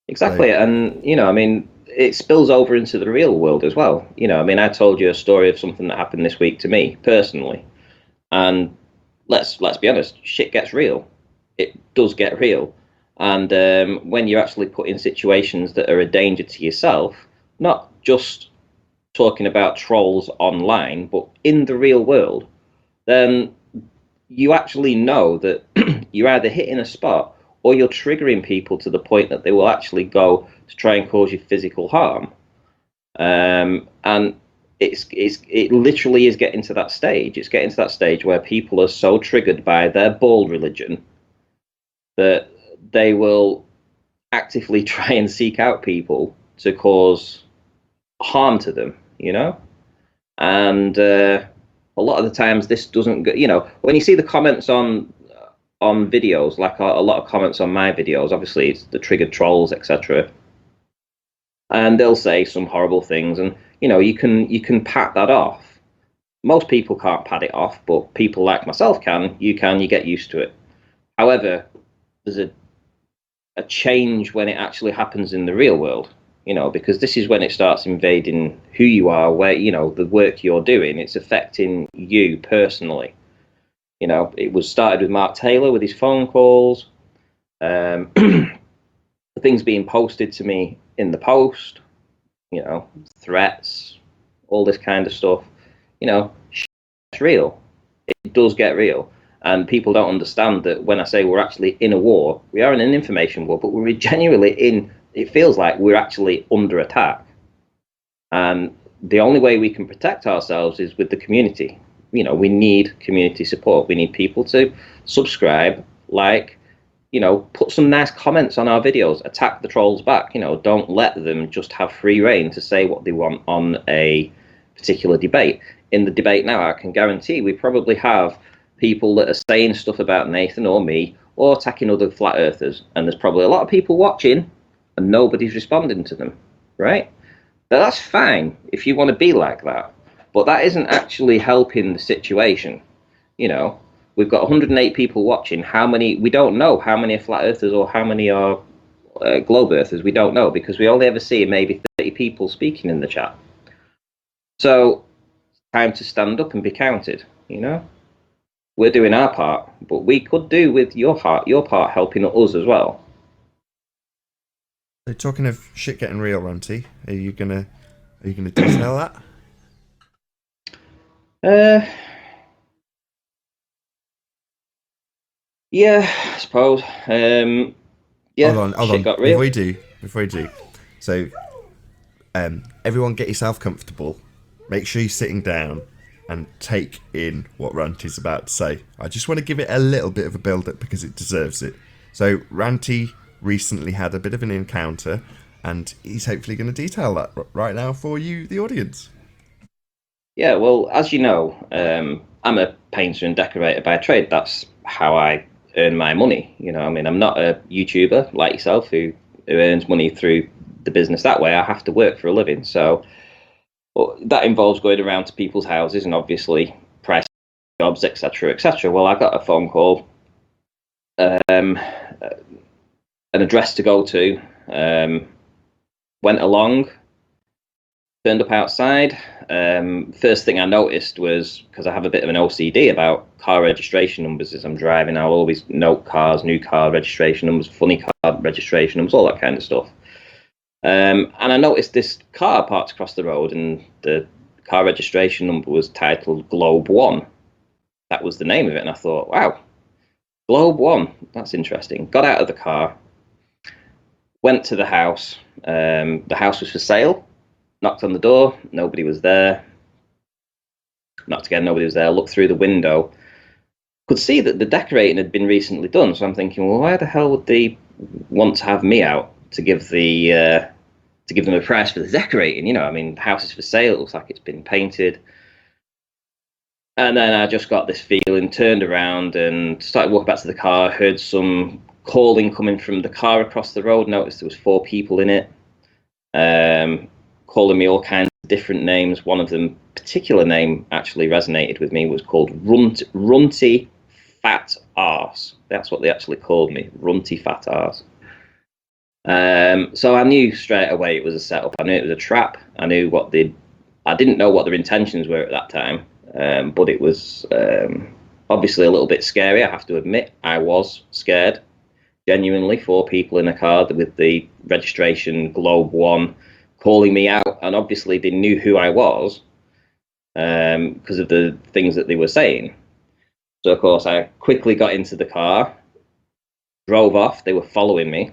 So Exactly. And, I mean, it spills over into the real world as well. I mean, I told you a story of something that happened this week to me personally. And let's be honest, shit gets real. It does get real. And when you're actually put in situations that are a danger to yourself, not just talking about trolls online, but in the real world, then you actually know that you're either hitting a spot or you're triggering people to the point that they will actually go to try and cause you physical harm. And it literally is getting to that stage. It's getting to that stage where people are so triggered by their ball religion that they will actively try and seek out people to cause harm to them. And a lot of the times this doesn't go, when you see the comments on videos, like a lot of comments on my videos, obviously it's the triggered trolls, etc., and they'll say some horrible things, and you can pat that off. Most people can't pat it off, but people like myself can. You get used to it. However, there's a change when it actually happens in the real world, because this is when it starts invading who you are, where, the work you're doing, it's affecting you personally. It was started with Mark Taylor with his phone calls, um, things being posted to me in the post, you know, threats, all this kind of stuff. It's real. It does get real. And people don't understand that when I say we're actually in a war, we are in an information war, but we're genuinely it feels like we're actually under attack. And the only way we can protect ourselves is with the community. We need community support. We need people to subscribe, like, put some nice comments on our videos, attack the trolls back. Don't let them just have free reign to say what they want on a particular debate. In the debate now, I can guarantee we probably have people that are saying stuff about Nathan or me or attacking other flat earthers. And there's probably a lot of people watching and nobody's responding to them, right? Now, that's fine if you want to be like that, but that isn't actually helping the situation. You know, we've got 108 people watching. How many? We don't know how many are flat earthers or how many are globe earthers. We don't know because we only ever see maybe 30 people speaking in the chat. So, time to stand up and be counted. We're doing our part, but we could do with your part helping us as well. So talking of shit getting real, Ranty, are you gonna detail that? Uh, yeah, I suppose. Hold Yeah, on, hold shit on. got real. Before you do, so everyone get yourself comfortable. Make sure you're sitting down and take in what Ranty's about to say. I just want to give it a little bit of a build up because it deserves it. So Ranty recently had a bit of an encounter, and he's hopefully going to detail that right now for you, the audience. Yeah, well, as you know, I'm a painter and decorator by trade. That's how I earn my money. I mean, I'm not a YouTuber like yourself who earns money through the business that way. I have to work for a living. So well, that involves going around to people's houses and obviously price jobs, etc., etc. Well, I got a phone call, um, an address to go to, went along, turned up outside. First thing I noticed was because I have a bit of an OCD about car registration numbers as I'm driving. I'll always note cars, new car registration numbers, funny car registration numbers, all that kind of stuff. And I noticed this car parked across the road, and the car registration number was titled globe1. That was the name of it, and I thought, wow, globe1, that's interesting. Got out of the car, went to the house. The house was for sale. Knocked on the door, nobody was there. Knocked again, nobody was there. Looked through the window, could see that the decorating had been recently done. So I'm thinking, well, why the hell would they want to have me out to give them a price for the decorating? I mean, the house is for sale. It looks like it's been painted. And then I just got this feeling, turned around and started walking back to the car. Heard some calling coming from the car across the road. Noticed there was 4 people in it. Calling me all kinds of different names. One of them, particular name, actually resonated with me. Was called Runty Fat Arse. That's what they actually called me, Runty Fat Arse. So I knew straight away it was a setup. I knew it was a trap. I knew what they. I didn't know what their intentions were at that time, but it was obviously a little bit scary. I have to admit, I was scared. Genuinely, 4 people in a car with the registration globe1 calling me out, and obviously they knew who I was because of the things that they were saying. So of course, I quickly got into the car, drove off. They were following me.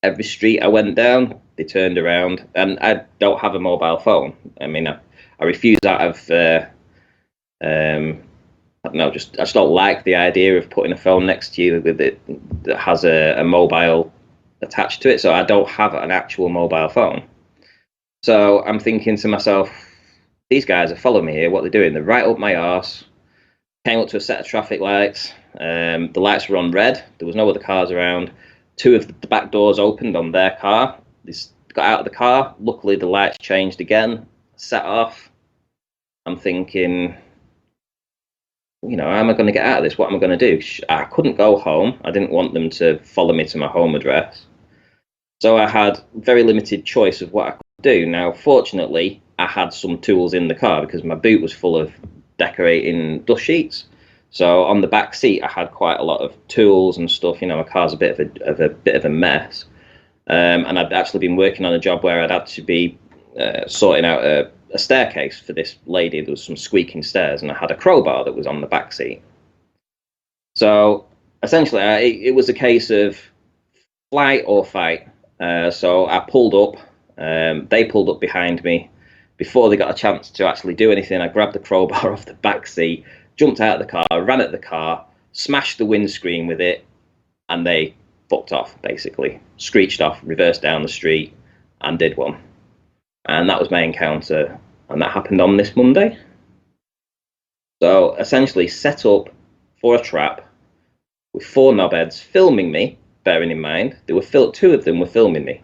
Every street I went down, they turned around, and I don't have a mobile phone. I mean, I refuse out of I don't know, I just don't like the idea of putting a phone next to you with it that has a mobile attached to it. So I don't have an actual mobile phone. So I'm thinking to myself, these guys are following me here. What they're doing? They're right up my arse. Came up to a set of traffic lights. The lights were on red. There was no other cars around. 2 of the back doors opened on their car. They got out of the car. Luckily, the lights changed again. Set off. I'm thinking, how am I going to get out of this? What am I going to do? I couldn't go home. I didn't want them to follow me to my home address. So I had very limited choice of what I could do. Now, fortunately, I had some tools in the car because my boot was full of decorating dust sheets. So on the back seat, I had quite a lot of tools and stuff. My car's a bit of a mess. And I'd actually been working on a job where I'd had to be sorting out a staircase for this lady. There was some squeaking stairs, and I had a crowbar that was on the back seat. So essentially, it was a case of flight or fight. So I pulled up. They pulled up behind me. Before they got a chance to actually do anything, I grabbed the crowbar off the back seat, jumped out of the car, ran at the car, smashed the windscreen with it, and they fucked off, basically. Screeched off, reversed down the street, and did one. And that was my encounter, and that happened on this Monday. So essentially set up for a trap with 4 knobheads filming me, bearing in mind, 2 of them were filming me.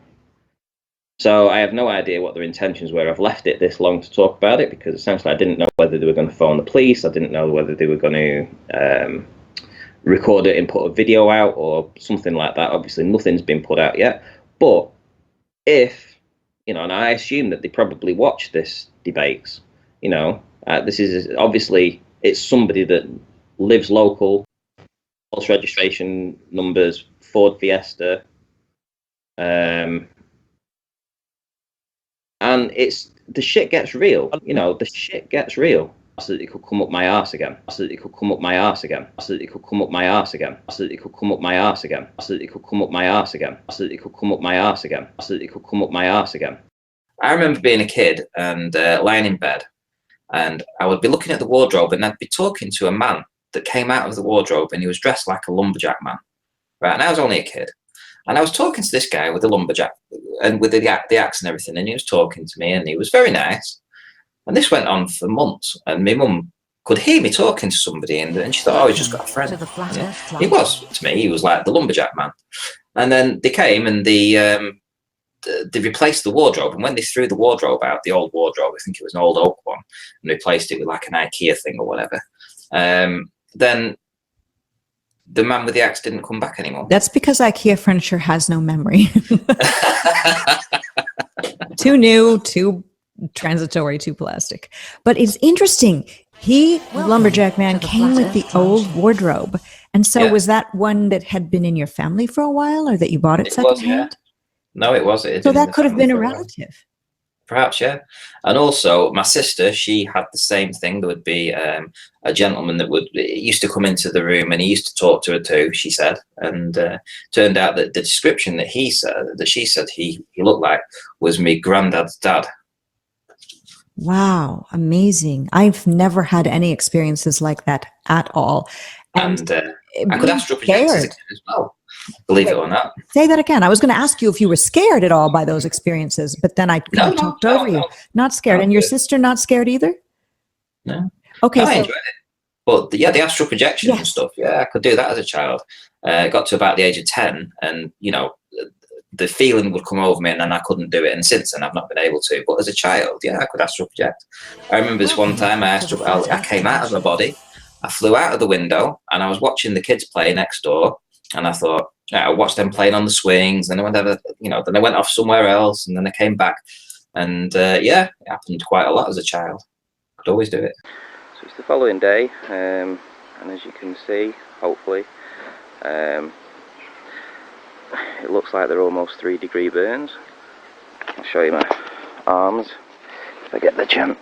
So I have no idea what their intentions were. I've left it this long to talk about it because essentially I didn't know whether they were going to phone the police. I didn't know whether they were going to record it and put a video out or something like that. Obviously, nothing's been put out yet. But if, and I assume that they probably watch this debates, this is obviously, it's somebody that lives local, false registration numbers, Ford Fiesta, and the shit gets real. The shit gets real. So that it could come up my arse again. So that it could come up my arse again. So that it could come up my arse again. So that it could come up my arse again. So that it could come up my arse again. So that it could come up my arse again. So that it could come up my arse again. I remember being a kid and lying in bed, and I would be looking at the wardrobe, and I'd be talking to a man that came out of the wardrobe, and he was dressed like a lumberjack man, right? And I was only a kid, and I was talking to this guy with the lumberjack and with the axe and everything, and he was talking to me, and he was very nice. And this went on for months, and my mum could hear me talking to somebody, and she thought, oh, he's just got a friend. He was, to me, he was like the lumberjack man. And then they came and they replaced the wardrobe, and when they threw the wardrobe out, the old wardrobe, I think it was an old oak one, and replaced it with like an IKEA thing or whatever, then the man with the axe didn't come back anymore. That's because IKEA furniture has no memory. Too new, too transitory, too plastic. But it's interesting. Lumberjack man, came with the old wardrobe. And so was that one that had been in your family for a while, or that you bought it secondhand? Yeah. No, it was. So that could have been a relative. Perhaps, yeah. And also, my sister, she had the same thing. There would be a gentleman that used to come into the room, and he used to talk to her too, she said. And turned out that the description that she said he looked like was me granddad's dad. Wow, amazing. I've never had any experiences like that at all. And I could astral project as a kid as well, believe it or not. Say that again. I was going to ask you if you were scared at all by those experiences, but then I kind of talked over you. Not scared. And your sister not scared either? No. Okay. I enjoyed it. But the astral projection and stuff, I could do that as a child. Got to about the age of 10, and, the feeling would come over me, and then I couldn't do it. And since then, I've not been able to. But as a child, I could astral project. I remember this one time I came out of my body. I flew out of the window, and I was watching the kids play next door. And I thought, I watched them playing on the swings, and then I went off somewhere else, and then I came back, and yeah, it happened quite a lot as a child. Could always do it. So it's the following day, and as you can see, hopefully, it looks like they're almost 3-degree burns. I'll show you my arms if I get the chance.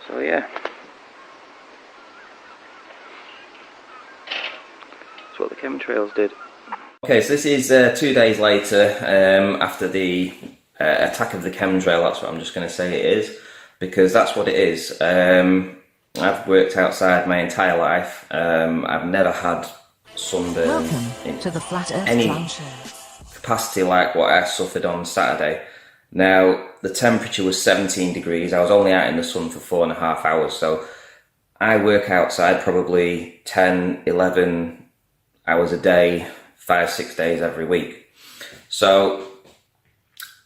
So yeah, that's what the chemtrails did. Okay, so this is 2 days later after the attack of the chemtrail. That's what I'm just going to say it is, because that's what it is. I've worked outside my entire life. I've never had sunburn to the Flat Earth any Clown Show. capacity like what I suffered on Saturday. Now, the temperature was 17 degrees. I was only out in the sun for 4.5 hours, so I work outside probably 10, 11 hours a day, 5-6 days every week. So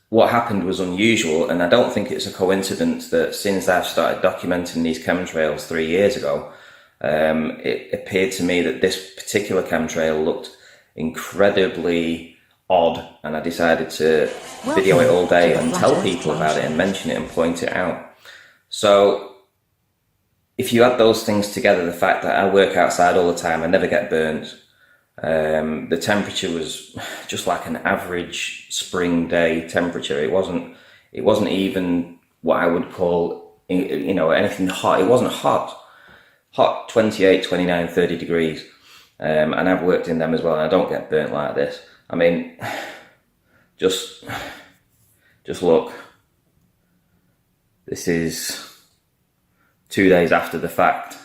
what happened was unusual, and I don't think it's a coincidence that since I've started documenting these chemtrails 3 years ago, it appeared to me that this particular chemtrail looked incredibly odd, and I decided to video it all day and tell people about it and mention it and point it out. So if you add those things together, the fact that I work outside all the time, I never get burnt, the temperature was just like an average spring day temperature. It wasn't even what I would call, anything hot. It wasn't hot 28, 29, 30 degrees. And I've worked in them as well, and I don't get burnt like this. I mean, just look. This is 2 days after the fact.